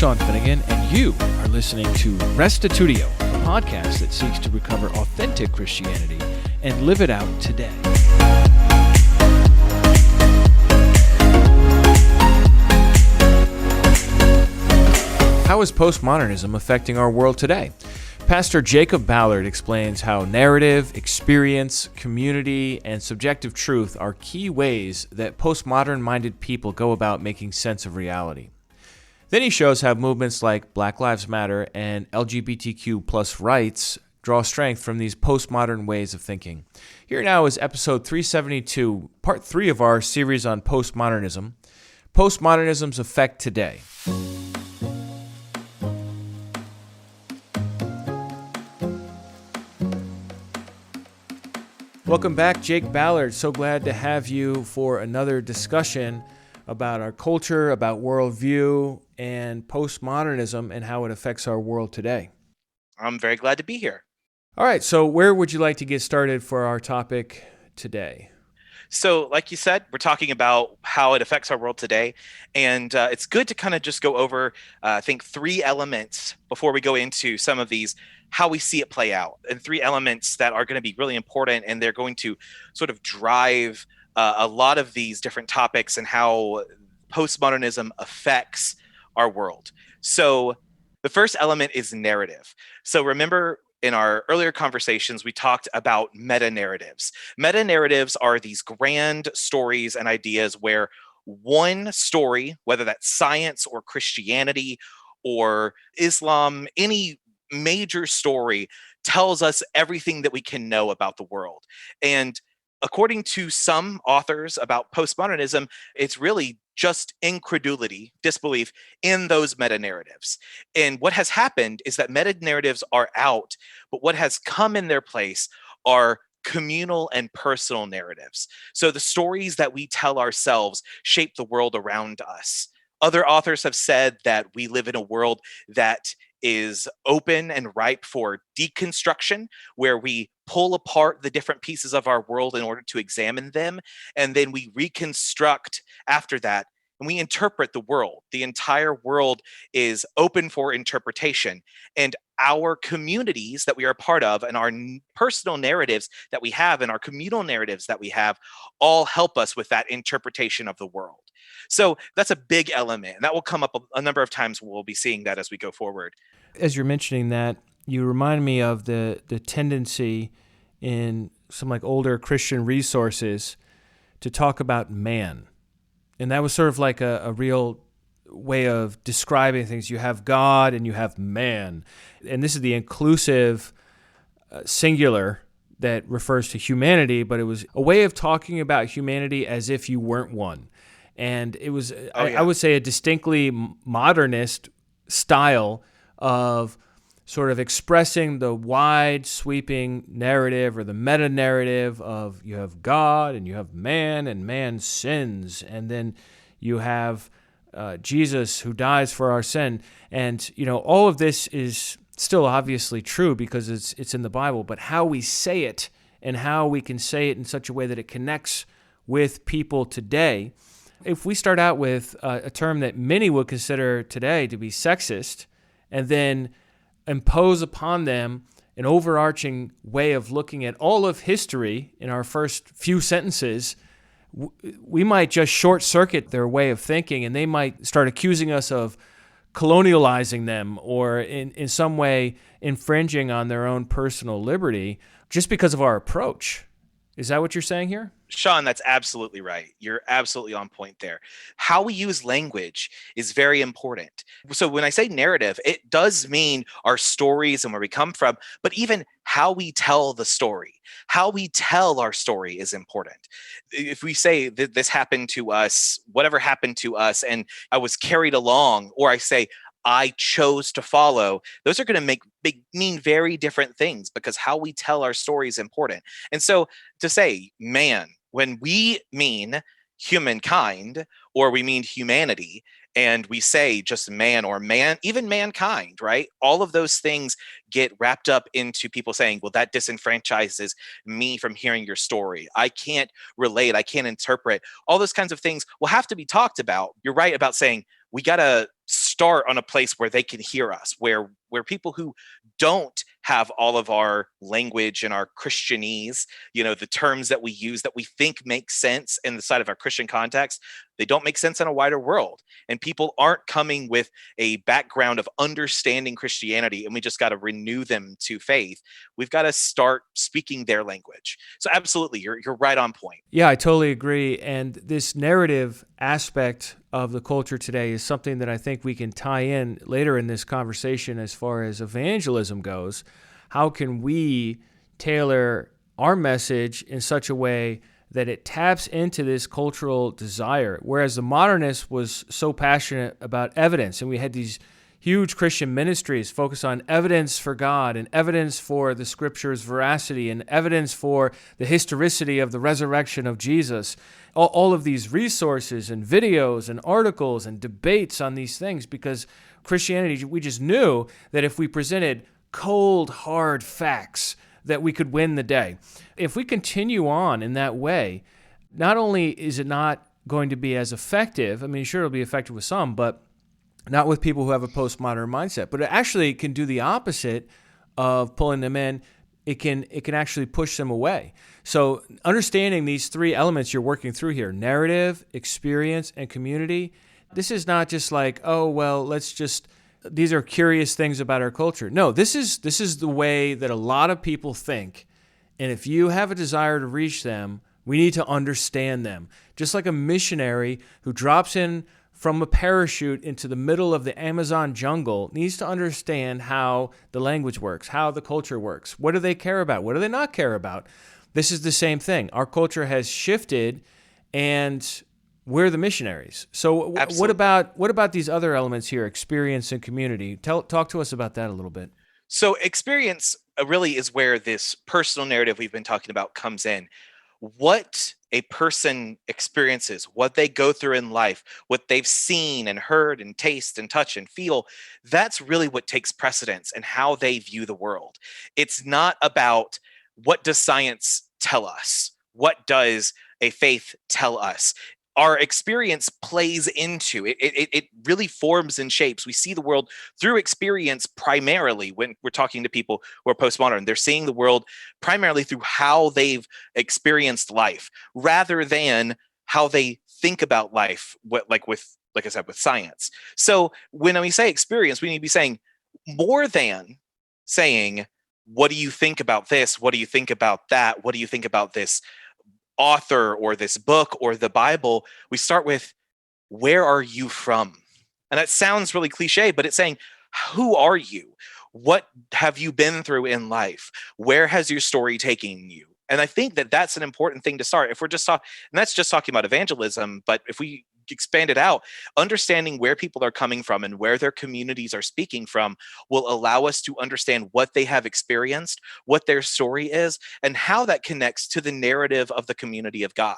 Sean Finnegan, and you are listening to Restitutio, a podcast that seeks to recover authentic Christianity and live it out today. How is postmodernism affecting our world today? Pastor Jacob Ballard explains how narrative, experience, community, and subjective truth are key ways that postmodern-minded people go about making sense of reality. Then he shows how movements like Black Lives Matter and LGBTQ plus rights draw strength from these postmodern ways of thinking. Here now is episode 372, part 3 of our series on postmodernism, Postmodernism's Effect Today. Welcome back, Jake Ballard. So glad to have you for another discussion about our culture, about worldview, and postmodernism and how it affects our world today. I'm very glad to be here. All right, so where would you like to get started for our topic today? So like you said, we're talking about how it affects our world today. And it's good to kind of just go over, I think, 3 elements before we go into some of these, how we see it play out, and 3 elements that are going to be really important. And they're going to sort of drive a lot of these different topics and how postmodernism affects our world. So the first element is narrative. So remember, in our earlier conversations, we talked about meta-narratives. Meta-narratives are these grand stories and ideas where one story, whether that's science or Christianity or Islam, any major story tells us everything that we can know about the world. And according to some authors about postmodernism, it's really just incredulity, disbelief in those meta-narratives. And what has happened is that meta-narratives are out, but what has come in their place are communal and personal narratives. So the stories that we tell ourselves shape the world around us. Other authors have said that we live in a world that is open and ripe for deconstruction, where we pull apart the different pieces of our world in order to examine them, and then we reconstruct after that, and we interpret the world. The entire world is open for interpretation, and our communities that we are a part of, and our personal narratives that we have, and our communal narratives that we have, all help us with that interpretation of the world. So that's a big element, and that will come up a number of times. We'll be seeing that as we go forward. As you're mentioning that, you remind me of the tendency in some like older Christian resources to talk about man. And that was sort of like a real way of describing things. You have God and you have man. And this is the inclusive singular that refers to humanity, but it was a way of talking about humanity as if you weren't one. And it was, I would say, a distinctly modernist style of sort of expressing the wide sweeping narrative or the meta narrative of you have God and you have man and man sins, and then you have Jesus who dies for our sin. And, you know, all of this is still obviously true because it's in the Bible, but how we say it and how we can say it in such a way that it connects with people today. If we start out with a term that many would consider today to be sexist, and then impose upon them an overarching way of looking at all of history in our first few sentences, we might just short circuit their way of thinking, and they might start accusing us of colonializing them or in some way infringing on their own personal liberty just because of our approach. Is that what you're saying here? Sean, that's absolutely right. You're absolutely on point there. How we use language is very important. So when I say narrative, it does mean our stories and where we come from, but even how we tell the story, how we tell our story is important. If we say that this happened to us, whatever happened to us, and I was carried along, or I say, I chose to follow, those are going to mean very different things because how we tell our story is important. And so to say man, when we mean humankind or we mean humanity, and we say just man or man, even mankind, right? All of those things get wrapped up into people saying, well, that disenfranchises me from hearing your story. I can't relate. I can't interpret. All those kinds of things will have to be talked about. You're right about saying we got to start on a place where they can hear us, where people who don't have all of our language and our Christianese, the terms that we use that we think make sense in the side of our Christian context, they don't make sense in a wider world. And people aren't coming with a background of understanding Christianity, and we just got to renew them to faith. We've got to start speaking their language. So absolutely, you're right on point. Yeah, I totally agree. And this narrative aspect of the culture today is something that I think we can tie in later in this conversation as far as evangelism goes. How can we tailor our message in such a way that it taps into this cultural desire? Whereas the modernist was so passionate about evidence, and we had these huge Christian ministries focused on evidence for God and evidence for the scripture's veracity and evidence for the historicity of the resurrection of Jesus. All of these resources and videos and articles and debates on these things, because Christianity, we just knew that if we presented cold, hard facts, that we could win the day. If we continue on in that way, not only is it not going to be as effective, I mean, sure, it'll be effective with some, but not with people who have a postmodern mindset, but it actually can do the opposite of pulling them in. It can actually push them away. So understanding these three elements you're working through here, narrative, experience, and community, this is not just like, oh, well, these are curious things about our culture. No, this is the way that a lot of people think. And if you have a desire to reach them, we need to understand them. Just like a missionary who drops in from a parachute into the middle of the Amazon jungle needs to understand how the language works, how the culture works. What do they care about? What do they not care about? This is the same thing. Our culture has shifted, and we're the missionaries. So what about these other elements here, experience and community? Talk to us about that a little bit. So experience really is where this personal narrative we've been talking about comes in. What a person experiences, what they go through in life, what they've seen and heard and taste and touch and feel, that's really what takes precedence in how they view the world. It's not about what does science tell us? What does a faith tell us? Our experience plays into it. It really forms and shapes. We see the world through experience primarily when we're talking to people who are postmodern. They're seeing the world primarily through how they've experienced life rather than how they think about life, like I said, with science. So when we say experience, we need to be saying more than saying, what do you think about this? What do you think about that? What do you think about this author or this book or the Bible? We start with, where are you from? And that sounds really cliche, but it's saying, who are you? What have you been through in life? Where has your story taken you? And I think that that's an important thing to start. If we're just talking, and that's just talking about evangelism, but if we expand it out, understanding where people are coming from and where their communities are speaking from will allow us to understand what they have experienced, what their story is, and how that connects to the narrative of the community of God.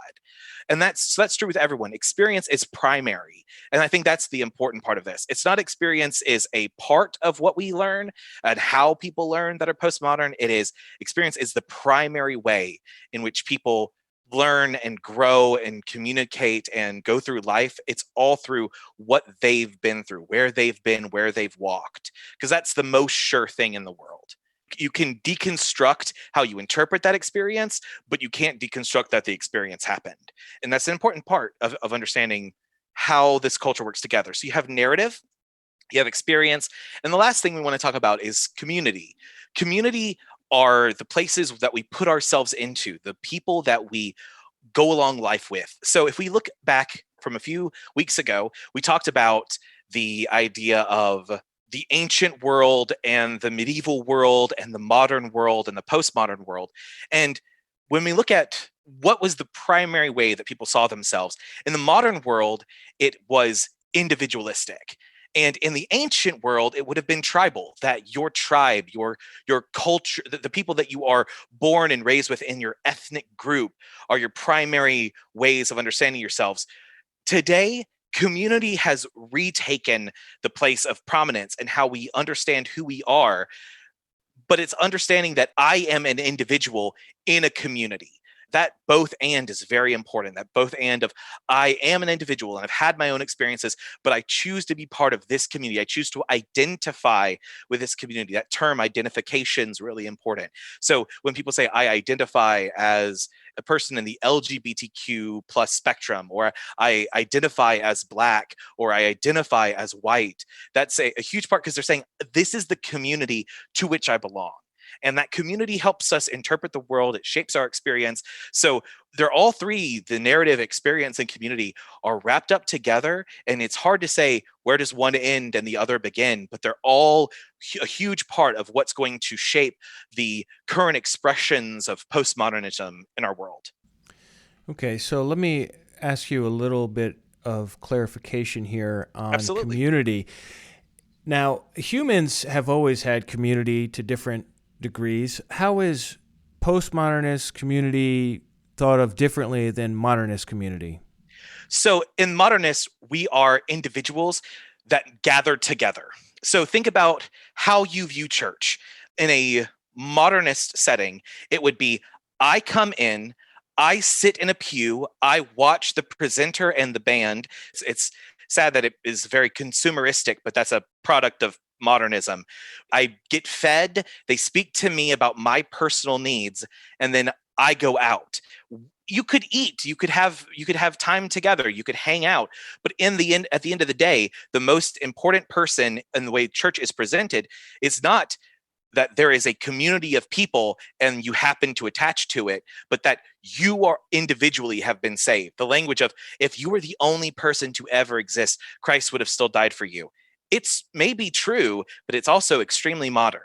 And that's true with everyone. Experience is primary. And I think that's the important part of this. It's not experience is a part of what we learn and how people learn that are postmodern. It is experience is the primary way in which people learn and grow and communicate and go through life. It's all through what they've been through, where they've been, where they've walked, because that's the most sure thing in the world. You can deconstruct how you interpret that experience, but you can't deconstruct that the experience happened. And that's an important part of understanding how this culture works together. So you have narrative, you have experience, and the last thing we want to talk about is community. Community are the places that we put ourselves into, the people that we go along life with. So if we look back from a few weeks ago, we talked about the idea of the ancient world and the medieval world and the modern world and the postmodern world. And when we look at what was the primary way that people saw themselves, in the modern world, it was individualistic. And in the ancient world, it would have been tribal, that your tribe, your culture, the people that you are born and raised with in your ethnic group are your primary ways of understanding yourselves. Today, community has retaken the place of prominence in how we understand who we are, but it's understanding that I am an individual in a community. That both and is very important. That both and of I am an individual and I've had my own experiences, but I choose to be part of this community. I choose to identify with this community. That term identification is really important. So when people say I identify as a person in the LGBTQ plus spectrum, or I identify as Black, or I identify as white, that's a huge part, because they're saying this is the community to which I belong. And that community helps us interpret the world. It shapes our experience. So they're all three, the narrative, experience, and community, are wrapped up together. And it's hard to say where does one end and the other begin, but they're all a huge part of what's going to shape the current expressions of postmodernism in our world. Okay, so let me ask you a little bit of clarification here on Absolutely. Community. Now, humans have always had community to different degrees. How is postmodernist community thought of differently than modernist community? So in modernists, we are individuals that gather together. So think about how you view church. In a modernist setting, it would be I come in, I sit in a pew, I watch the presenter and the band. It's sad that it is very consumeristic, but that's a product of modernism. I get fed, they speak to me about my personal needs, and then I go out. You could eat, you could have time together, you could hang out, but at the end of the day, the most important person in the way church is presented is not that there is a community of people and you happen to attach to it, but that you are individually have been saved. The language of, if you were the only person to ever exist, Christ would have still died for you. It's maybe true, but it's also extremely modern.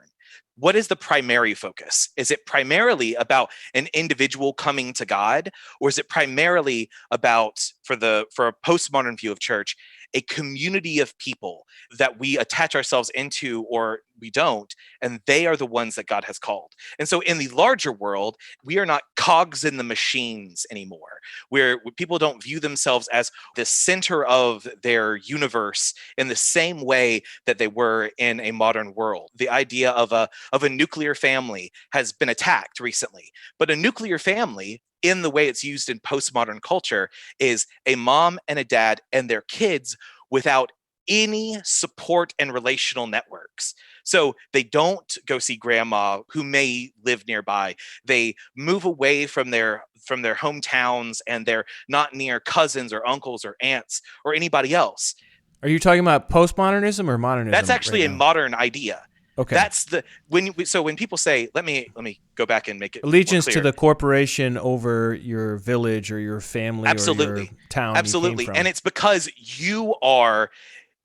What is the primary focus? Is it primarily about an individual coming to God, or is it primarily about, for a postmodern view of church, a community of people that we attach ourselves into or we don't, and they are the ones that God has called? And so in the larger world, we are not cogs in the machines anymore, where people don't view themselves as the center of their universe in the same way that they were in a modern world. The idea of a nuclear family has been attacked recently, but a nuclear family, in the way it's used in postmodern culture, is a mom and a dad and their kids without any support and relational networks. So they don't go see grandma who may live nearby. They move away from their hometowns, and they're not near cousins or uncles or aunts or anybody else. Are you talking about postmodernism or modernism? That's actually a modern idea. Okay. That's when people say, let me go back and make it allegiance more to clear. the corporation over your village or your family Absolutely. or your town. Absolutely. And it's because you are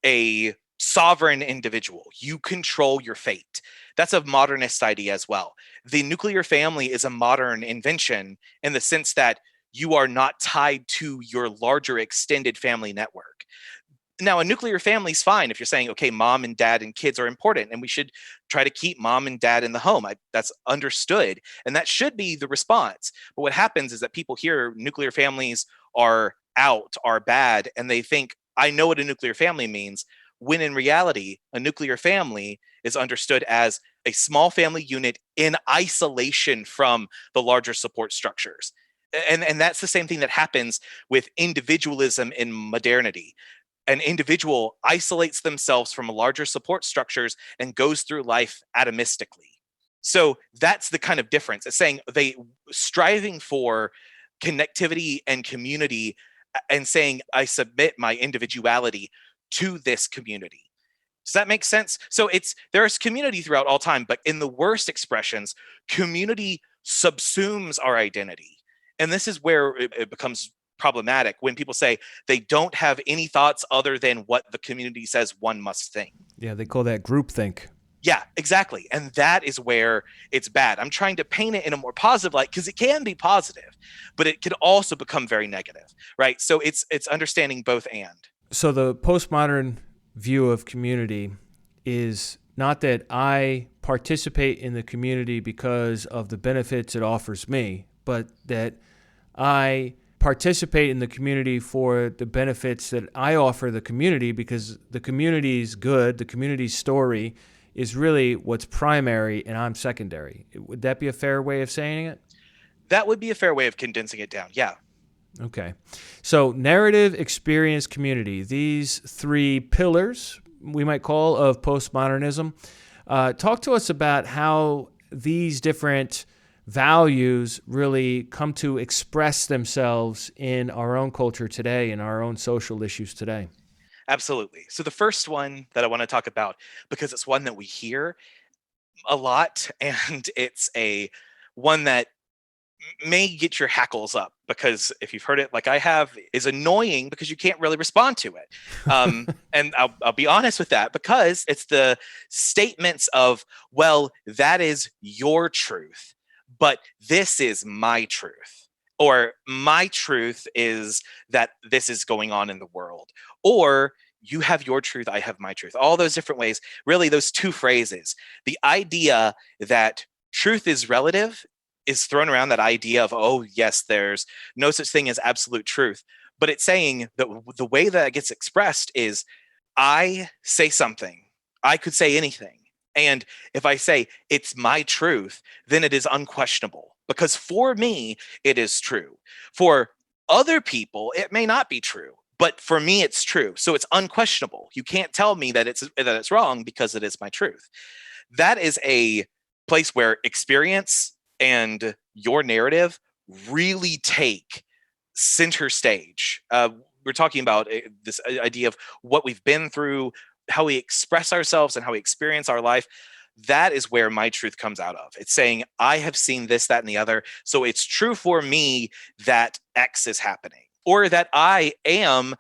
a sovereign individual. You control your fate. That's a modernist idea as well. The nuclear family is a modern invention in the sense that you are not tied to your larger extended family network. Now, a nuclear family is fine if you're saying, okay, mom and dad and kids are important, and we should try to keep mom and dad in the home. That's understood, and that should be the response. But what happens is that people hear nuclear families are bad, and they think, I know what a nuclear family means, when in reality, a nuclear family is understood as a small family unit in isolation from the larger support structures. And that's the same thing that happens with individualism in modernity. An individual isolates themselves from larger support structures and goes through life atomistically. So that's the kind of difference. It's saying they striving for connectivity and community and saying, I submit my individuality to this community. Does that make sense? So there's community throughout all time, but in the worst expressions, community subsumes our identity. And this is where it becomes problematic when people say they don't have any thoughts other than what the community says one must think. Yeah, they call that groupthink. Yeah, exactly. And that is where it's bad. I'm trying to paint it in a more positive light because it can be positive, but it can also become very negative, right? So it's understanding both and. So the postmodern view of community is not that I participate in the community because of the benefits it offers me, but that I participate in the community for the benefits that I offer the community, because the community's good, the community's story is really what's primary and I'm secondary. Would that be a fair way of saying it? That would be a fair way of condensing it down. Yeah. Okay. So narrative, experience, community. These three pillars, we might call, of postmodernism. Talk to us about how these different values really come to express themselves in our own culture today, in our own social issues today. Absolutely. So the first one that I want to talk about, because it's one that we hear a lot, and it's a one that may get your hackles up, because if you've heard it like I have, is annoying because you can't really respond to it. And I'll be honest with that, because it's the statements of, well, that is your truth, but this is my truth. Or my truth is that this is going on in the world. Or you have your truth, I have my truth. All those different ways, really those two phrases. The idea that truth is relative is thrown around, that idea of, oh, yes, there's no such thing as absolute truth. But it's saying that the way that it gets expressed is, I say something, I could say anything. And if I say it's my truth, then it is unquestionable, because for me, it is true. For other people, it may not be true, but for me, it's true. So it's unquestionable. You can't tell me that it's wrong, because it is my truth. That is a place where experience and your narrative really take center stage. We're talking about this idea of what we've been through, how we express ourselves, and how we experience our life. That is where my truth comes out of. It's saying, I have seen this, that, and the other, so it's true for me that X is happening, or that I am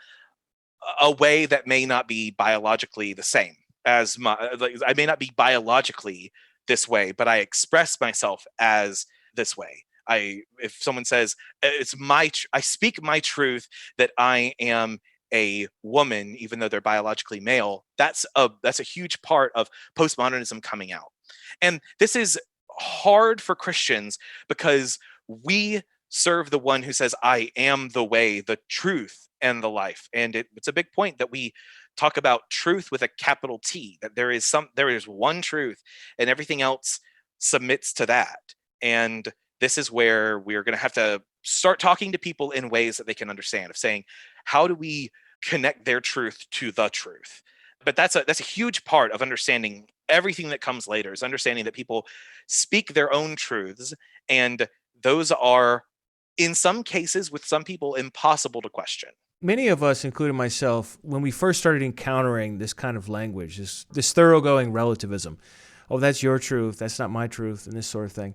a way that may not be biologically the same as I may not be biologically this way, but I express myself as this way. If someone says I speak my truth that I am a woman, even though they're biologically male, that's a huge part of postmodernism coming out. And this is hard for Christians, because we serve the one who says, I am the way, the truth, and the life. And it's a big point that we talk about truth with a capital T, that there is one truth, and everything else submits to that. And this is where we're going to have to start talking to people in ways that they can understand, of saying, how do we connect their truth to the truth? But that's a huge part of understanding everything that comes later, is understanding that people speak their own truths, and those are, in some cases, with some people, impossible to question. Many of us, including myself, when we first started encountering this kind of language, this thoroughgoing relativism, oh, that's your truth, that's not my truth, and this sort of thing,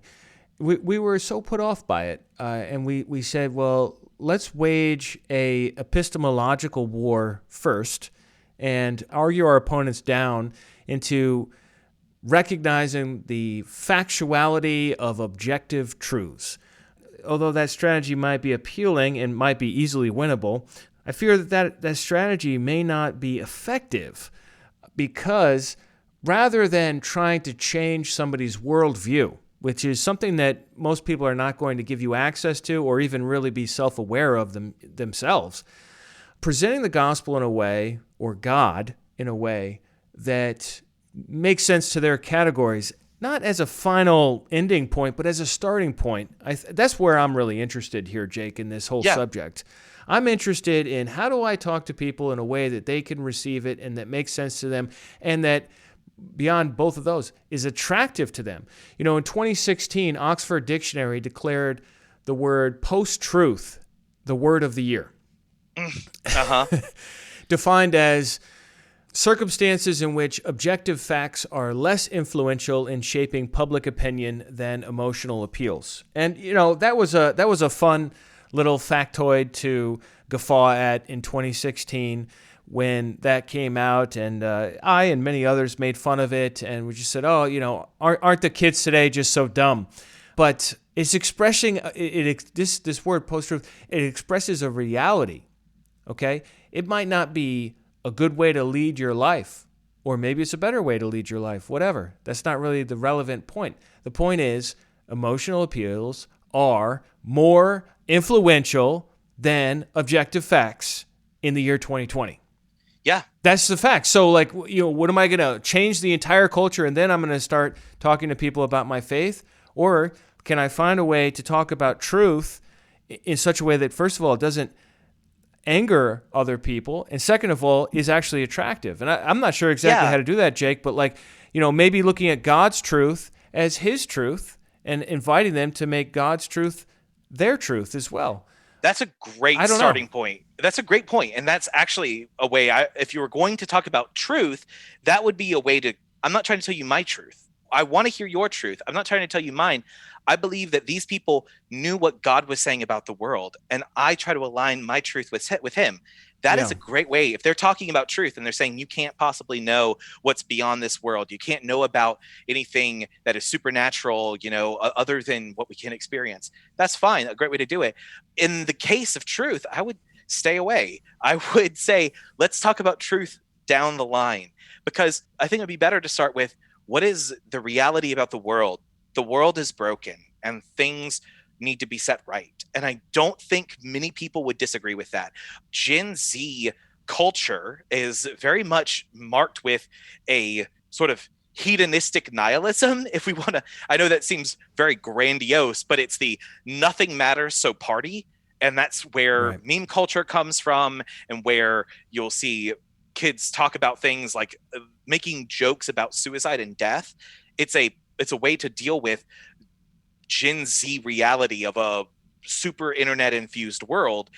we were so put off by it, and we said, well, let's wage a epistemological war first and argue our opponents down into recognizing the factuality of objective truths. Although that strategy might be appealing and might be easily winnable, I fear that strategy may not be effective, because rather than trying to change somebody's worldview, which is something that most people are not going to give you access to or even really be self-aware of themselves, presenting the gospel in a way, or God in a way, that makes sense to their categories, not as a final ending point, but as a starting point. That's where I'm really interested here, Jake, in this whole subject. I'm interested in, how do I talk to people in a way that they can receive it and that makes sense to them, and that, beyond both of those, is attractive to them. In 2016, Oxford Dictionary declared the word post-truth the word of the year. Defined as circumstances in which objective facts are less influential in shaping public opinion than emotional appeals. And that was a fun little factoid to guffaw at in 2016 when that came out, and I and many others made fun of it, and we just said, oh, aren't the kids today just so dumb? But it's expressing this word post-truth. It expresses a reality. Okay, it might not be a good way to lead your life, or maybe it's a better way to lead your life, whatever. That's not really the relevant point. The point is, emotional appeals are more influential than objective facts in the year 2020. Yeah. That's the fact. So, what am I going to change the entire culture, and then I'm going to start talking to people about my faith? Or can I find a way to talk about truth in such a way that, first of all, it doesn't anger other people, and second of all, is actually attractive? And I'm not sure exactly how to do that, Jake, but maybe looking at God's truth as his truth and inviting them to make God's truth their truth as well. That's a great starting point. That's a great point. And that's actually a way, if you were going to talk about truth, that would be a way to, I'm not trying to tell you my truth. I want to hear your truth. I'm not trying to tell you mine. I believe that these people knew what God was saying about the world, and I try to align my truth with him. That is a great way. If they're talking about truth and they're saying you can't possibly know what's beyond this world, you can't know about anything that is supernatural, other than what we can experience, that's fine. A great way to do it. In the case of truth, I would stay away. I would say, let's talk about truth down the line, because I think it'd be better to start with, what is the reality about the world? The world is broken and things need to be set right. And I don't think many people would disagree with that. Gen Z culture is very much marked with a sort of hedonistic nihilism, if we want to. I know that seems very grandiose, but it's the nothing matters, so party. And that's where meme culture comes from, and where you'll see kids talk about things like making jokes about suicide and death. It's a way to deal with Gen Z reality of a super internet infused world,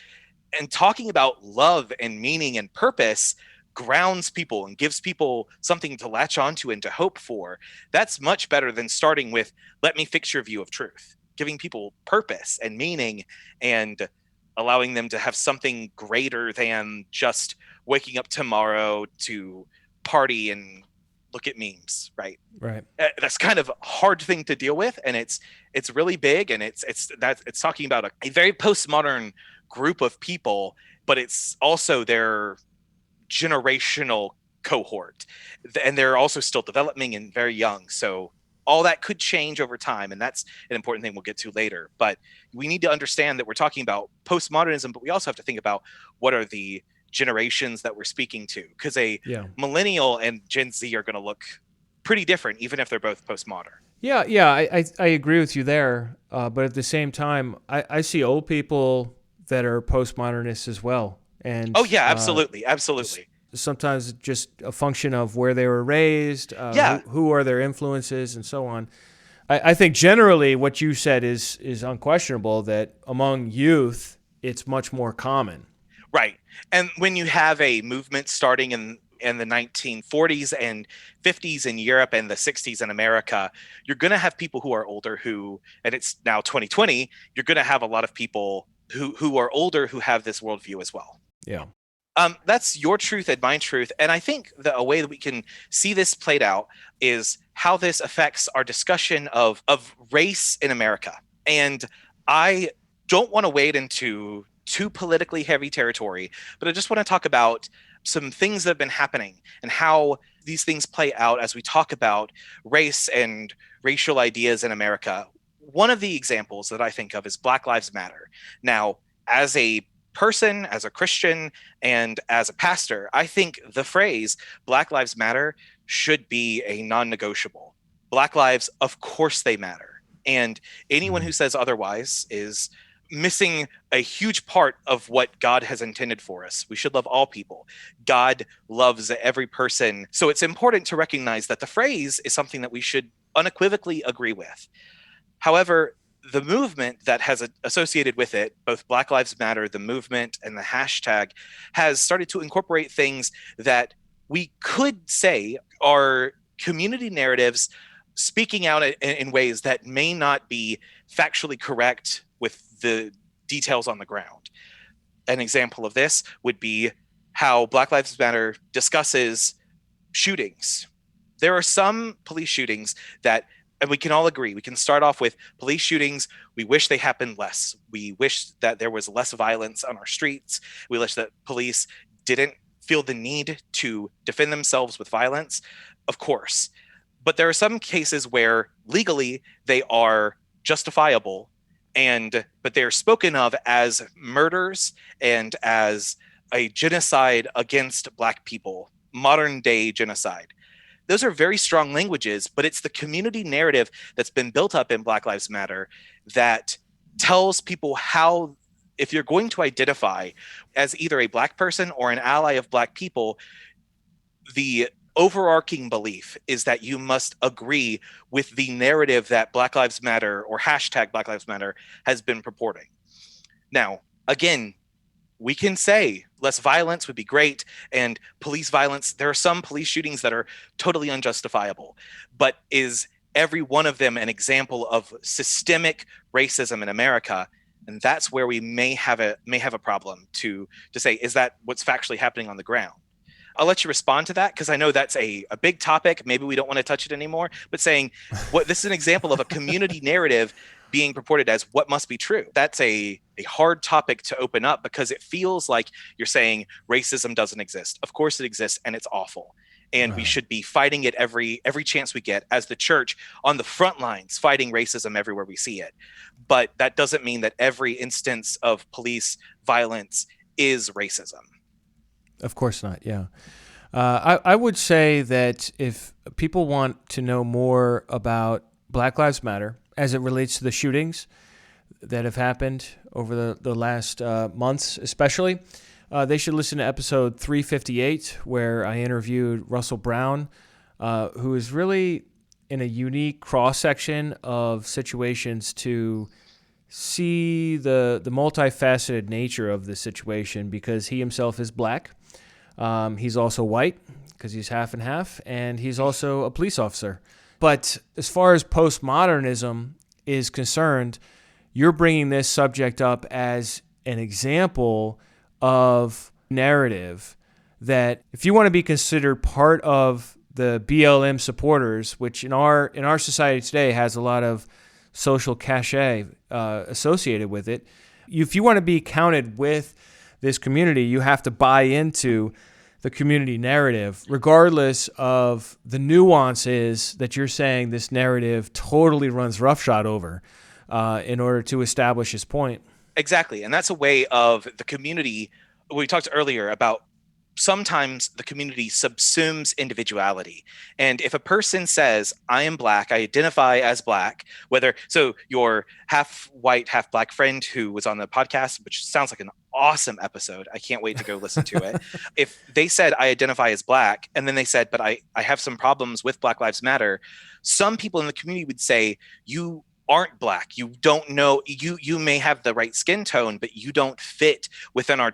and talking about love and meaning and purpose grounds people and gives people something to latch onto and to hope for. That's much better than starting with, let me fix your view of truth. Giving people purpose and meaning and allowing them to have something greater than just waking up tomorrow to party and look at memes, right? That's kind of a hard thing to deal with, and it's really big, and it's talking about a very postmodern group of people, but it's also their generational cohort, and they're also still developing and very young. So all that could change over time, and that's an important thing we'll get to later. But we need to understand that we're talking about postmodernism, but we also have to think about what are the generations that we're speaking to, because millennial and Gen Z are going to look pretty different, even if they're both postmodern. I agree with you there, but at the same time, I see old people that are postmodernists as well. And absolutely. Sometimes just a function of where they were raised, who are their influences, and so on. I think generally what you said is unquestionable, that among youth, it's much more common. Right. And when you have a movement starting in the 1940s and 50s in Europe and the 60s in America, you're going to have people who are older and it's now 2020, you're going to have a lot of people who are older who have this worldview as well. Yeah. That's your truth and my truth. And I think that a way that we can see this played out is how this affects our discussion of race in America. And I don't want to wade into too politically heavy territory, but I just want to talk about some things that have been happening and how these things play out as we talk about race and racial ideas in America. One of the examples that I think of is Black Lives Matter. Now, as a person, as a Christian, and as a pastor, I think the phrase Black Lives Matter should be a non-negotiable. Black lives, of course they matter. And anyone who says otherwise is missing a huge part of what God has intended for us. We should love all people. God loves every person. So it's important to recognize that the phrase is something that we should unequivocally agree with. However, the movement that has associated with it, both Black Lives Matter, the movement, and the hashtag, has started to incorporate things that we could say are community narratives speaking out in ways that may not be factually correct with the details on the ground. An example of this would be how Black Lives Matter discusses shootings. There are some police shootings that, and we can all agree, we can start off with police shootings. We wish they happened less. We wish that there was less violence on our streets. We wish that police didn't feel the need to defend themselves with violence, of course. But there are some cases where legally they are justifiable, but they're spoken of as murders and as a genocide against Black people, modern day genocide. those are very strong languages, but it's the community narrative that's been built up in Black Lives Matter that tells people how, if you're going to identify as either a Black person or an ally of Black people, the overarching belief is that you must agree with the narrative that Black Lives Matter or hashtag Black Lives Matter has been purporting. Now, again, we can say less violence would be great, and police violence, there are some police shootings that are totally unjustifiable, but is every one of them an example of systemic racism in America? And that's where we may have a problem to say, is that what's factually happening on the ground? I'll let you respond to that, because I know that's a big topic. Maybe we don't want to touch it anymore, but saying this is an example of a community narrative being purported as what must be true. That's a hard topic to open up, because it feels like you're saying racism doesn't exist. Of course it exists, and it's awful. And we should be fighting it every chance we get as the church on the front lines, fighting racism everywhere we see it. But that doesn't mean that every instance of police violence is racism. Of course not, yeah. I would say that if people want to know more about Black Lives Matter as it relates to the shootings that have happened over the last months especially, they should listen to episode 358, where I interviewed Russell Brown, who is really in a unique cross-section of situations to see the multifaceted nature of the situation, because he himself is Black. He's also white, because he's half and half, and he's also a police officer. But as far as postmodernism is concerned, you're bringing this subject up as an example of narrative that, if you want to be considered part of the BLM supporters, which in our society today has a lot of social cachet associated with it, if you want to be counted with this community, you have to buy into the community narrative, regardless of the nuances that you're saying this narrative totally runs roughshod over in order to establish his point. Exactly. And that's a way of the community. We talked earlier about sometimes the community subsumes individuality. And if a person says, I am Black, I identify as Black, so your half white, half Black friend who was on the podcast, which sounds like an awesome episode, I can't wait to go listen to it. If they said, I identify as Black, and then they said, but I have some problems with Black Lives Matter, some people in the community would say, you aren't Black. You don't know. You may have the right skin tone, but you don't fit within our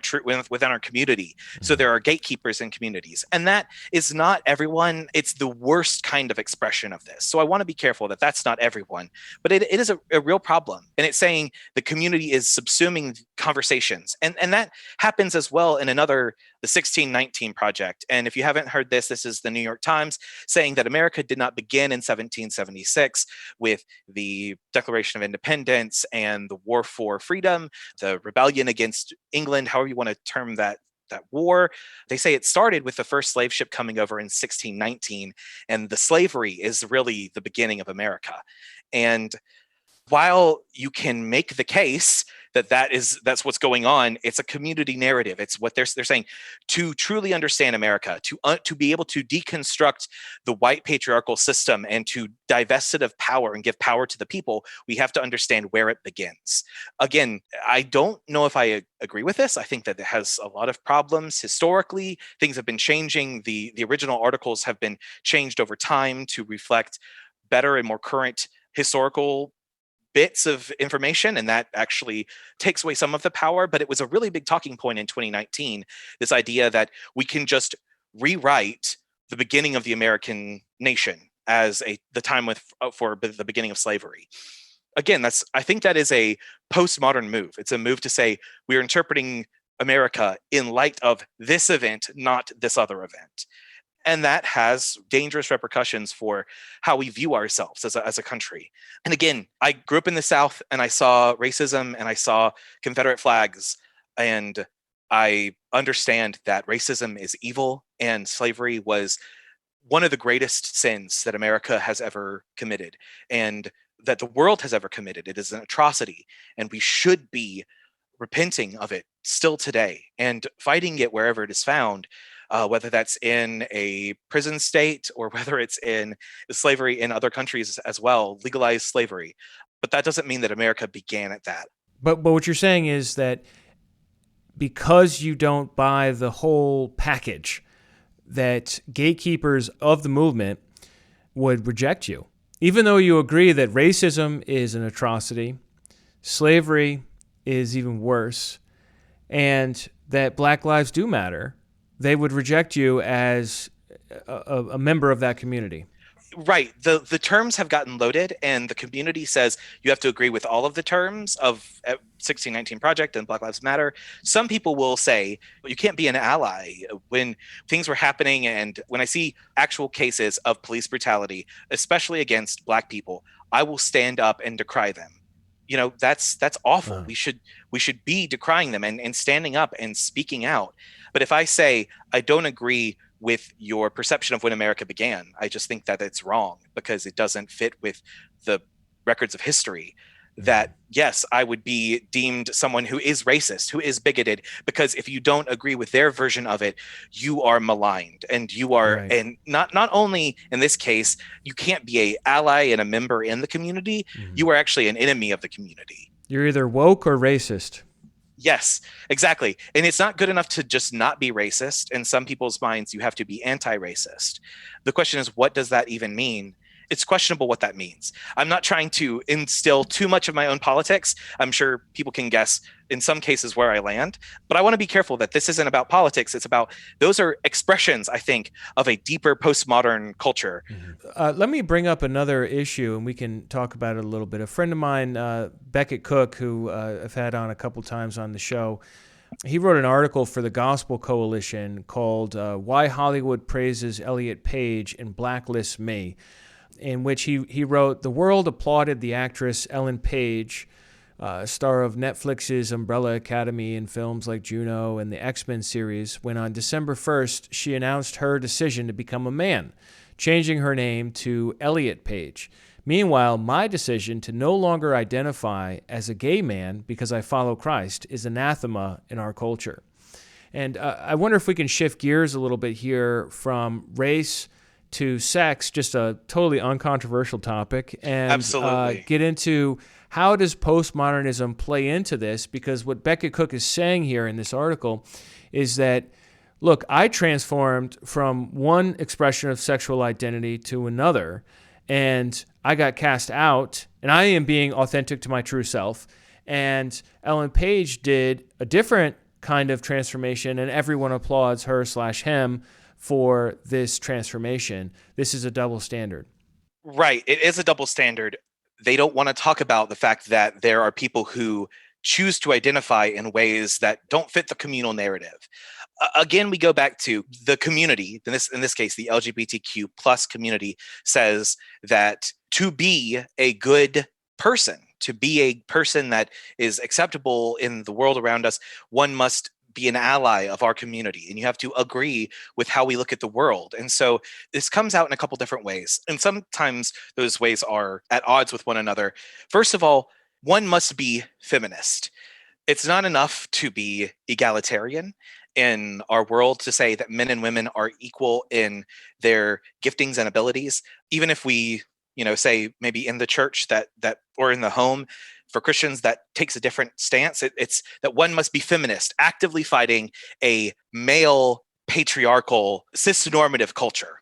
within our community. So there are gatekeepers in communities, and that is not everyone. It's the worst kind of expression of this. So I want to be careful that that's not everyone, but it is a real problem, and it's saying the community is subsuming conversations, and that happens as well in the 1619 Project. And if you haven't heard this is the New York Times saying that America did not begin in 1776 with the Declaration of Independence and the War for Freedom, the rebellion against England, however you want to term that war. They say it started with the first slave ship coming over in 1619, and the slavery is really the beginning of America. And while you can make the case that's what's going on, it's a community narrative. It's what they're saying. To truly understand America, to be able to deconstruct the white patriarchal system and to divest it of power and give power to the people, we have to understand where it begins. Again, I don't know if I agree with this. I think that it has a lot of problems historically. Things have been changing. The original articles have been changed over time to reflect better and more current historical bits of information, and that actually takes away some of the power. But it was a really big talking point in 2019, this idea that we can just rewrite the beginning of the American nation as the time for the beginning of slavery. Again, I think that is a postmodern move. It's a move to say we're interpreting America in light of this event, not this other event. And that has dangerous repercussions for how we view ourselves as a country. And again, I grew up in the South, and I saw racism, and I saw Confederate flags, and I understand that racism is evil, and slavery was one of the greatest sins that America has ever committed, and that the world has ever committed. It is an atrocity, and we should be repenting of it still today and fighting it wherever it is found. whether that's in a prison state or whether it's in slavery in other countries as well, legalized slavery. But that doesn't mean that America began at that. But what you're saying is that because you don't buy the whole package, that gatekeepers of the movement would reject you. Even though you agree that racism is an atrocity, slavery is even worse, and that Black lives do matter, they would reject you as a member of that community. Right. The terms have gotten loaded, and the community says you have to agree with all of the terms of 1619 Project and Black Lives Matter. Some people will say, well, you can't be an ally. When things were happening, and when I see actual cases of police brutality, especially against Black people, I will stand up and decry them. You know, that's awful. We should be decrying them and standing up and speaking out. But if I say I don't agree with your perception of when America began, I just think that it's wrong because it doesn't fit with the records of history. That yes, I would be deemed someone who is racist, who is bigoted, because if you don't agree with their version of it, you are maligned, and you are, right. And not only in this case, you can't be a ally and a member in the community, you are actually an enemy of the community. You're either woke or racist. Yes, exactly. And it's not good enough to just not be racist. In some people's minds, you have to be anti-racist. The question is, what does that even mean? It's questionable what that means. I'm not trying to instill too much of my own politics. I'm sure people can guess in some cases where I land, but I want to be careful that this isn't about politics. It's about, those are expressions, I think, of a deeper postmodern culture. Let me bring up another issue and we can talk about it a little bit. A friend of mine, Becket Cook, who I've had on a couple times on the show, he wrote an article for the Gospel Coalition called Why Hollywood Praises Elliot Page and Blacklists Me, in which he wrote, the world applauded the actress Ellen Page, star of Netflix's Umbrella Academy and films like Juno and the X-Men series, when on December 1st, she announced her decision to become a man, changing her name to Elliot Page. Meanwhile, my decision to no longer identify as a gay man because I follow Christ is anathema in our culture. And I wonder if we can shift gears a little bit here from race to sex, just a totally uncontroversial topic, and get into how does postmodernism play into this? Because what Becket Cook is saying here in this article is that, look, I transformed from one expression of sexual identity to another, and I got cast out, and I am being authentic to my true self. And Ellen Page did a different kind of transformation, and everyone applauds her/him for this transformation. This is a double standard. Right. It is a double standard. They don't want to talk about the fact that there are people who choose to identify in ways that don't fit the communal narrative. Again, we go back to the community. In this case, the LGBTQ plus community says that to be a good person, to be a person that is acceptable in the world around us, one must be an ally of our community, and you have to agree with how we look at the world. And so this comes out in a couple different ways, and sometimes those ways are at odds with one another. First of all, one must be feminist. It's not enough to be egalitarian in our world to say that men and women are equal in their giftings and abilities. Even if we, say maybe in the church that or in the home, for Christians, that takes a different stance. It's that one must be feminist, actively fighting a male, patriarchal, cisnormative culture.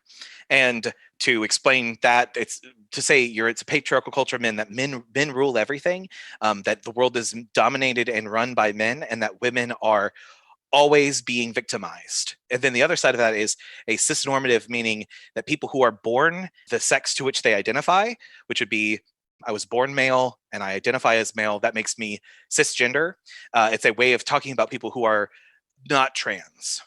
And to explain that, it's to say it's a patriarchal culture of men, that men rule everything, that the world is dominated and run by men, and that women are always being victimized. And then the other side of that is a cisnormative, meaning that people who are born the sex to which they identify, which would be, I was born male and I identify as male, that makes me cisgender. It's a way of talking about people who are not trans.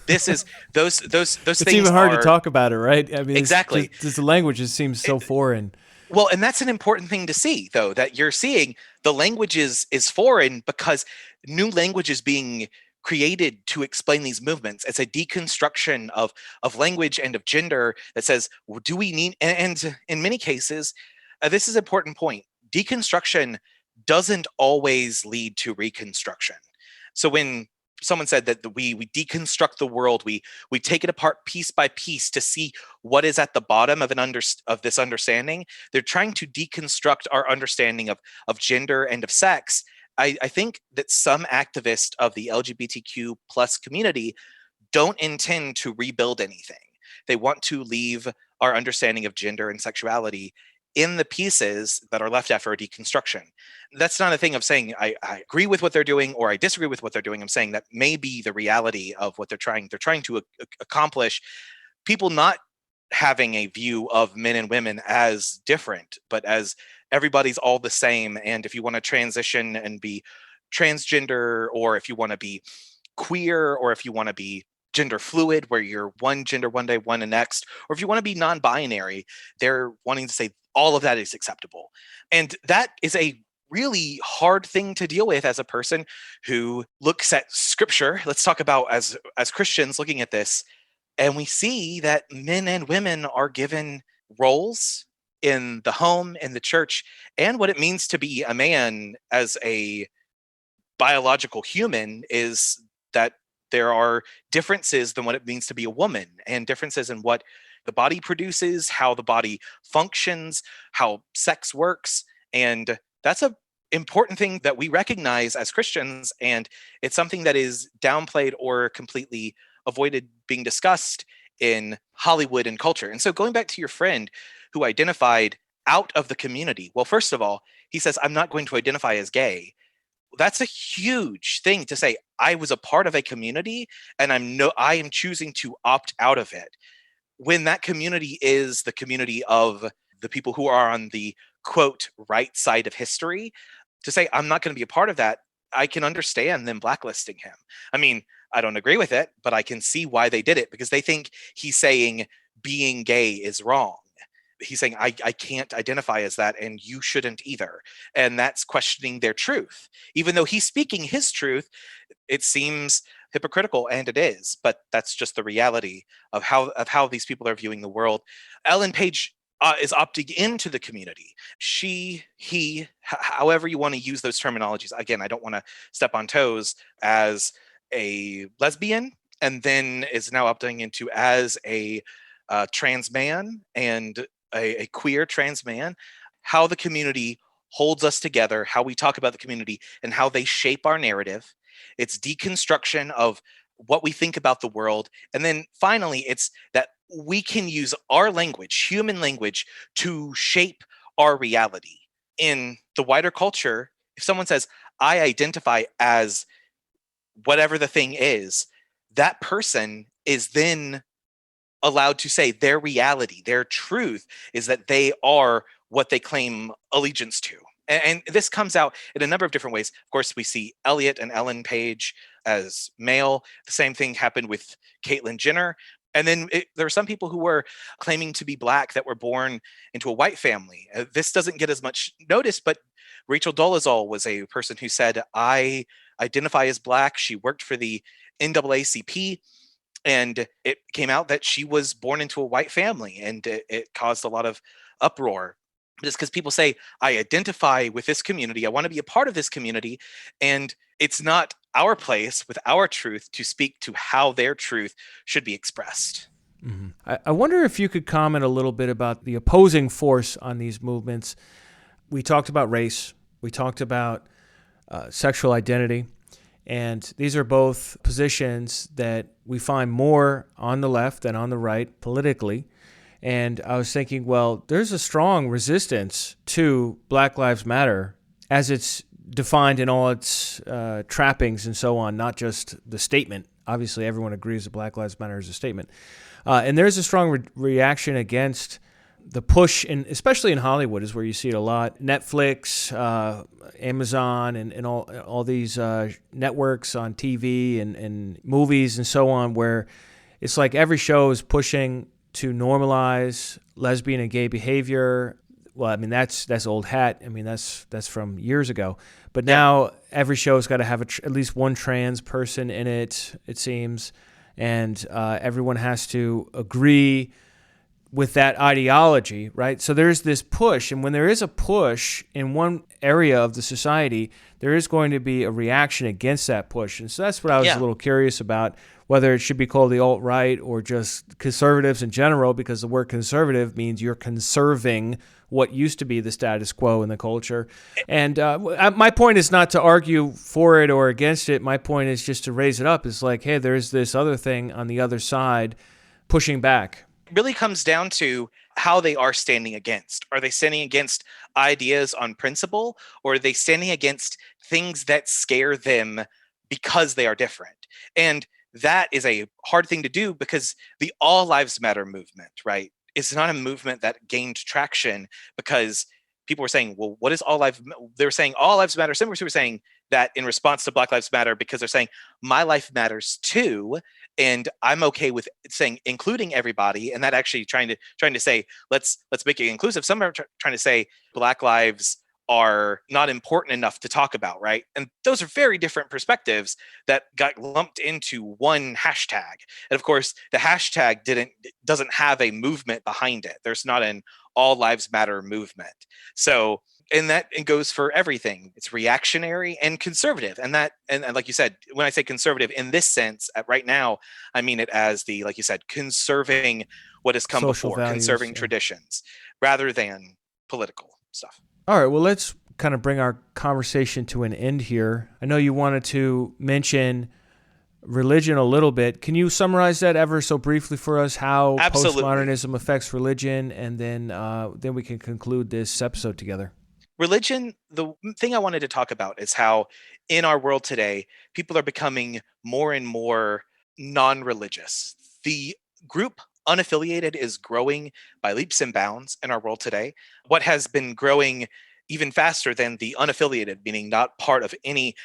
This is those it's things. It's even hard to talk about it, right? I mean, exactly. The language just seems so foreign. Well, and that's an important thing to see, though, that you're seeing the language is foreign because new language is being created to explain these movements. It's a deconstruction of language and of gender that says, well, do we need, and in many cases, this is an important point. Deconstruction doesn't always lead to reconstruction. So when someone said that we deconstruct the world, we take it apart piece by piece to see what is at the bottom of of this understanding. They're trying to deconstruct our understanding of gender and of sex. I think that some activists of the LGBTQ plus community don't intend to rebuild anything. They want to leave our understanding of gender and sexuality in the pieces that are left after a deconstruction. That's not a thing of saying I agree with what they're doing or I disagree with what they're doing. I'm saying that may be the reality of what they're trying to accomplish. People not having a view of men and women as different, but as everybody's all the same. And if you want to transition and be transgender, or if you want to be queer, or if you want to be gender fluid, where you're one gender one day, one the next, or if you want to be non-binary, they're wanting to say all of that is acceptable. And that is a really hard thing to deal with as a person who looks at scripture. Let's talk about as Christians looking at this, and we see that men and women are given roles in the home, in the church, and what it means to be a man as a biological human is that there are differences than what it means to be a woman, and differences in what the body produces, how the body functions, how sex works. And that's a important thing that we recognize as Christians, and it's something that is downplayed or completely avoided being discussed in Hollywood and culture. And so going back to your friend who identified out of the community, well, first of all, he says, I'm not going to identify as gay. That's a huge thing to say. I was a part of a community and I am choosing to opt out of it. When that community is the community of the people who are on the quote right side of history, to say I'm not going to be a part of that, I can understand them blacklisting him. I mean, I don't agree with it, but I can see why they did it, because they think he's saying being gay is wrong. He's saying, I can't identify as that, and you shouldn't either. And that's questioning their truth. Even though he's speaking his truth, it seems hypocritical, and it is, but that's just the reality of how these people are viewing the world. Ellen Page is opting into the community. She, he, however you want to use those terminologies. Again, I don't want to step on toes, as a lesbian, and then is now opting into as a trans man and a queer trans man. How the community holds us together, how we talk about the community, and how they shape our narrative. It's deconstruction of what we think about the world. And then finally, it's that we can use our language, human language, to shape our reality. In the wider culture, if someone says, I identify as whatever the thing is, that person is then allowed to say their reality, their truth is that they are what they claim allegiance to. And this comes out in a number of different ways. Of course, we see Elliot and Ellen Page as male. The same thing happened with Caitlyn Jenner. And then there are some people who were claiming to be Black that were born into a white family. This doesn't get as much notice, but Rachel Dolezal was a person who said, I identify as Black. She worked for the NAACP, and it came out that she was born into a white family, and it caused a lot of uproar. Just because people say, I identify with this community, I want to be a part of this community, and it's not our place with our truth to speak to how their truth should be expressed. Mm-hmm. I wonder if you could comment a little bit about the opposing force on these movements. We talked about race, we talked about sexual identity, and these are both positions that we find more on the left than on the right politically. And I was thinking, well, there's a strong resistance to Black Lives Matter as it's defined in all its trappings and so on, not just the statement. Obviously, everyone agrees that Black Lives Matter is a statement. And there's a strong reaction against the push, especially in Hollywood is where you see it a lot. Netflix, Amazon, and all these networks on TV and movies and so on, where it's like every show is pushing to normalize lesbian and gay behavior. Well, I mean, that's old hat. I mean, that's from years ago. But now every show's got to have at least one trans person in it seems. And everyone has to agree with that ideology, right? So there's this push, and when there is a push in one area of the society, there is going to be a reaction against that push. And so that's what I was a little curious about, whether it should be called the alt-right or just conservatives in general, because the word conservative means you're conserving what used to be the status quo in the culture. And my point is not to argue for it or against it. My point is just to raise it up. It's like, hey, there's this other thing on the other side pushing back. Really comes down to how they are standing against. Are they standing against ideas on principle, or are they standing against things that scare them because they are different? And that is a hard thing to do, because the All Lives Matter movement, right, is not a movement that gained traction because people were saying, well, what is all lives? They were saying all lives matter. Some people were saying that in response to Black Lives Matter, because they're saying my life matters too, and I'm okay with saying including everybody, and that actually trying to say let's make it inclusive. Some are trying to say Black lives are not important enough to talk about, right? And those are very different perspectives that got lumped into one hashtag. And of course, the hashtag doesn't have a movement behind it. There's not an All Lives Matter movement. So, and that it goes for everything. It's reactionary and conservative. And that, and like you said, when I say conservative in this sense, right now, I mean it as the, like you said, conserving what has come Social before, values, conserving traditions, rather than political stuff. All right, well, let's kind of bring our conversation to an end here. I know you wanted to mention religion a little bit. Can you summarize that ever so briefly for us, how Absolutely. postmodernism affects religion, and then we can conclude this episode together? Religion, the thing I wanted to talk about is how in our world today, people are becoming more and more non-religious. The group unaffiliated is growing by leaps and bounds in our world today. What has been growing even faster than the unaffiliated, meaning not part of any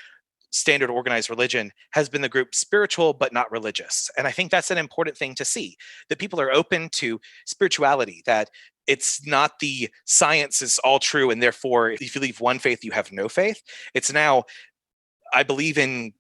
standard organized religion, has been the group spiritual but not religious. And I think that's an important thing to see, that people are open to spirituality, that it's not the science is all true and therefore if you leave one faith, you have no faith. It's now, I believe in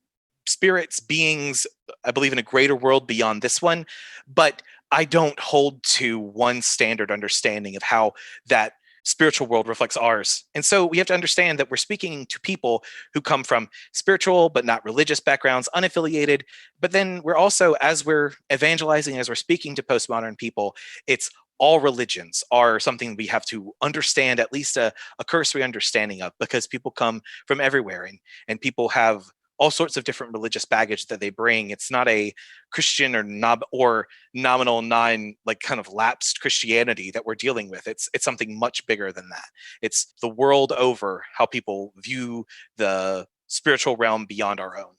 spirits, beings, I believe in a greater world beyond this one, but I don't hold to one standard understanding of how that spiritual world reflects ours. And so we have to understand that we're speaking to people who come from spiritual but not religious backgrounds, unaffiliated. But then we're also, as we're evangelizing, as we're speaking to postmodern people, it's all religions are something we have to understand, at least a cursory understanding of, because people come from everywhere, and people have all sorts of different religious baggage that they bring. It's not a Christian or nominal like kind of lapsed Christianity that we're dealing with. It's something much bigger than that. It's the world over, how people view the spiritual realm beyond our own.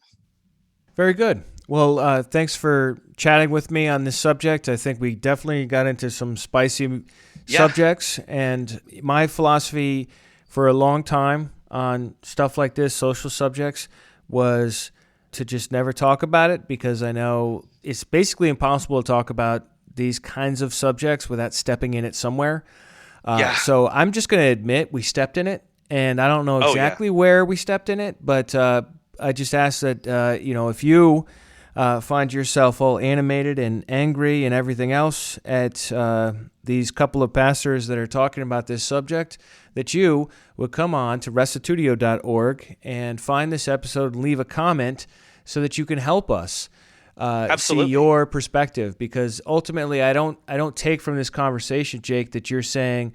Very good. Well, thanks for chatting with me on this subject. I think we definitely got into some spicy subjects, and my philosophy for a long time on stuff like this, social subjects, was to just never talk about it, because I know it's basically impossible to talk about these kinds of subjects without stepping in it somewhere. So I'm just going to admit we stepped in it, and I don't know exactly where we stepped in it, but I just ask that, if you find yourself all animated and angry and everything else at these couple of pastors that are talking about this subject, that you would come on to restitutio.org and find this episode and leave a comment so that you can help us see your perspective. Because ultimately, I don't take from this conversation, Jake, that you're saying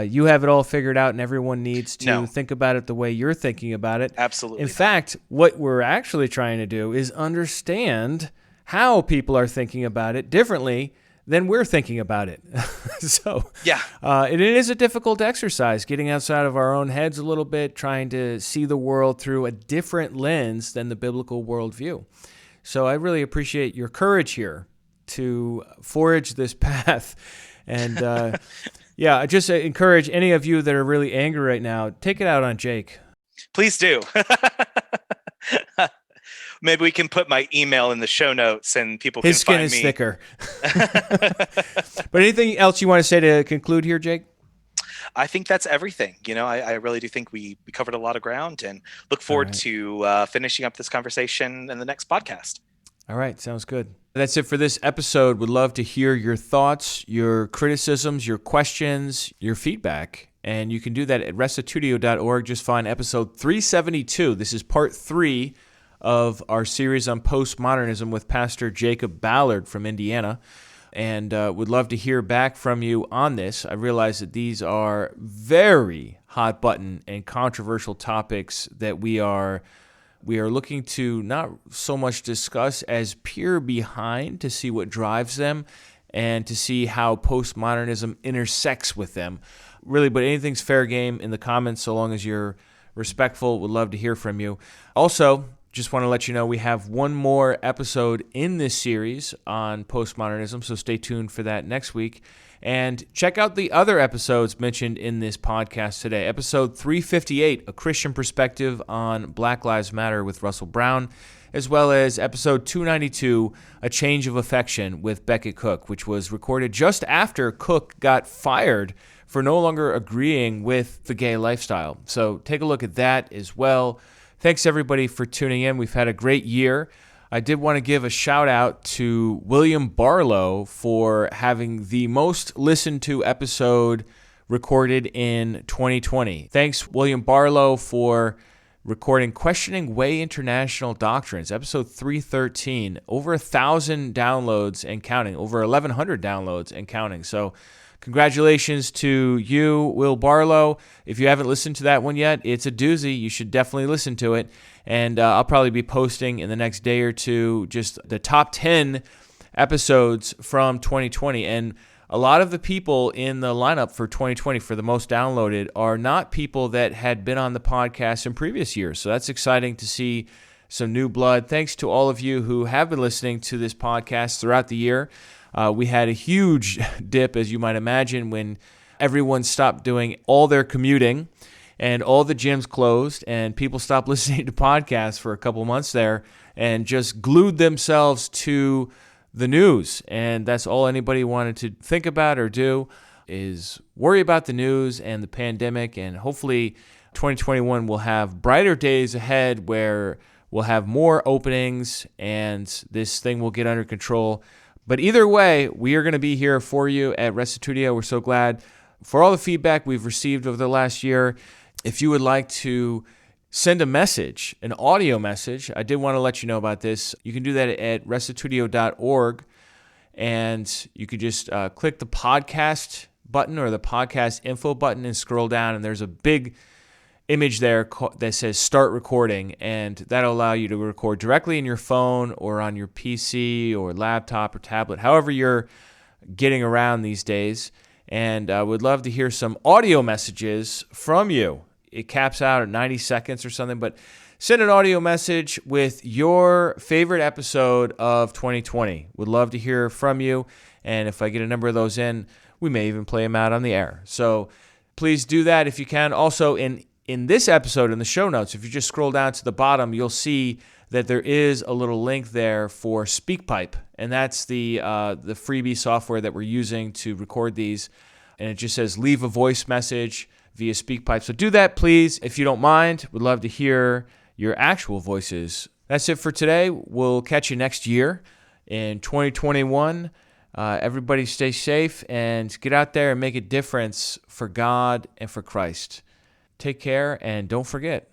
you have it all figured out and everyone needs to think about it the way you're thinking about it. Absolutely. In fact, what we're actually trying to do is understand how people are thinking about it differently than we're thinking about it. It is a difficult exercise, getting outside of our own heads a little bit, trying to see the world through a different lens than the biblical worldview. So I really appreciate your courage here to forage this path. And I just encourage any of you that are really angry right now, take it out on Jake. Please do. Maybe we can put my email in the show notes and people can find me. His skin is thicker. But anything else you want to say to conclude here, Jake? I think that's everything. I really do think we covered a lot of ground, and look forward to finishing up this conversation in the next podcast. All right, sounds good. That's it for this episode. Would love to hear your thoughts, your criticisms, your questions, your feedback. And you can do that at restitutio.org. Just find episode 372. This is part 3 of our series on postmodernism with Pastor Jacob Ballard from Indiana. And would love to hear back from you on this. I realize that these are very hot button and controversial topics that we are looking to not so much discuss as peer behind to see what drives them and to see how postmodernism intersects with them. Really, but anything's fair game in the comments so long as you're respectful. Would love to hear from you. Also, just want to let you know we have one more episode in this series on postmodernism, so stay tuned for that next week. And check out the other episodes mentioned in this podcast today. Episode 358, A Christian Perspective on Black Lives Matter with Russell Brown, as well as episode 292, A Change of Affection with Becket Cook, which was recorded just after Cook got fired for no longer agreeing with the gay lifestyle. So take a look at that as well. Thanks, everybody, for tuning in. We've had a great year. I did want to give a shout out to William Barlow for having the most listened to episode recorded in 2020. Thanks, William Barlow, for recording Questioning Way International Doctrines, episode 313. Over 1,000 downloads and counting, over 1,100 downloads and counting. So congratulations to you, Will Barlow. If you haven't listened to that one yet, it's a doozy. You should definitely listen to it. And I'll probably be posting in the next day or two just the top 10 episodes from 2020. And a lot of the people in the lineup for 2020 for the most downloaded are not people that had been on the podcast in previous years. So that's exciting to see some new blood. Thanks to all of you who have been listening to this podcast throughout the year. We had a huge dip, as you might imagine, when everyone stopped doing all their commuting and all the gyms closed and people stopped listening to podcasts for a couple months there and just glued themselves to the news. And that's all anybody wanted to think about or do is worry about the news and the pandemic. And hopefully 2021 will have brighter days ahead where we'll have more openings and this thing will get under control. But either way, we are going to be here for you at Restitutio. We're so glad for all the feedback we've received over the last year. If you would like to send a message, an audio message, I did want to let you know about this. You can do that at restitutio.org, and you could just click the podcast button or the podcast info button and scroll down, and there's a big image there that says start recording, and that'll allow you to record directly in your phone or on your PC or laptop or tablet, however you're getting around these days. And I would love to hear some audio messages from you. It caps out at 90 seconds or something, but send an audio message with your favorite episode of 2020. Would love to hear from you, and if I get a number of those in, we may even play them out on the air. So please do that if you can. Also, in this episode, in the show notes, if you just scroll down to the bottom, you'll see that there is a little link there for SpeakPipe, and that's the freebie software that we're using to record these, and it just says leave a voice message via SpeakPipe. So do that, please, if you don't mind. We'd love to hear your actual voices. That's it for today. We'll catch you next year in 2021. Everybody stay safe and get out there and make a difference for God and for Christ. Take care, and don't forget,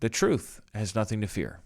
the truth has nothing to fear.